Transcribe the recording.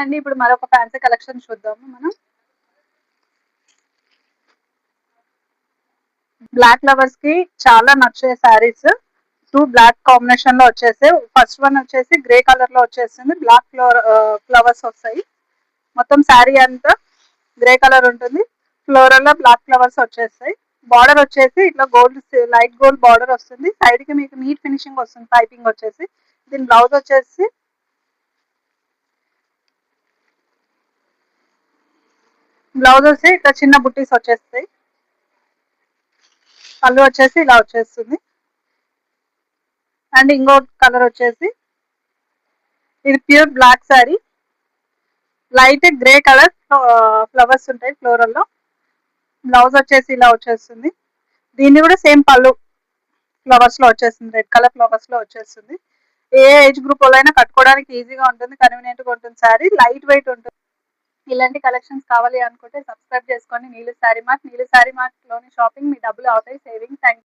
అండి ఇప్పుడు మరొక ఫ్యాన్సీ కలెక్షన్ చూద్దాము మనం. బ్లాక్ లవర్స్ కి చాలా నచ్చే శారీస్. 2 బ్లాక్ కాంబినేషన్ లో వచ్చేసాయి. ఫస్ట్ వన్ వచ్చేసి గ్రే కలర్ లో వచ్చేసింది. బ్లాక్ ఫ్లవర్స్ వస్తాయి. మొత్తం శారీ అంతా గ్రే కలర్ ఉంటుంది. ఫ్లోరల్ లో బ్లాక్ ఫ్లవర్స్ వచ్చేస్తాయి. బార్డర్ వచ్చేసి ఇట్లా గోల్డ్, లైట్ గోల్డ్ బార్డర్ వస్తుంది. సైడ్ కి మీకు నీట్ ఫినిషింగ్ వస్తుంది. పైపింగ్ వచ్చేసి దీని బ్లౌజ్ వచ్చేసి ఇట్లా చిన్న బుట్టీస్ వచ్చేస్తాయి. పళ్ళు వచ్చేసి ఇలా వచ్చేస్తుంది. అండ్ ఇంకో కలర్ వచ్చేసి ఇది pure black sari, light grey colour flowers ఉంటాయి ఫ్లోరల్ లో. బ్లౌజ్ వచ్చేసి ఇలా వచ్చేస్తుంది. దీన్ని కూడా సేమ్ పళ్ళు ఫ్లవర్స్ లో వచ్చేస్తుంది. రెడ్ కలర్ ఫ్లవర్స్ లో వచ్చేస్తుంది. ఏ ఏజ్ గ్రూప్ వాళ్ళైనా కట్టుకోవడానికి ఈజీగా ఉంటుంది, కన్వీనియంట్ గా ఉంటుంది. శారీ లైట్ వెయిట్ ఉంటుంది. ఇలాంటి కలెక్షన్స్ కావాలి అనుకుంటే సబ్స్క్రైబ్ చేసుకోండి నీలు శారీ మార్ట్. నీలు శారీ మార్ట్ లోని షాపింగ్ మీ డబ్బులు అవుతాయి సేవింగ్. థ్యాంక్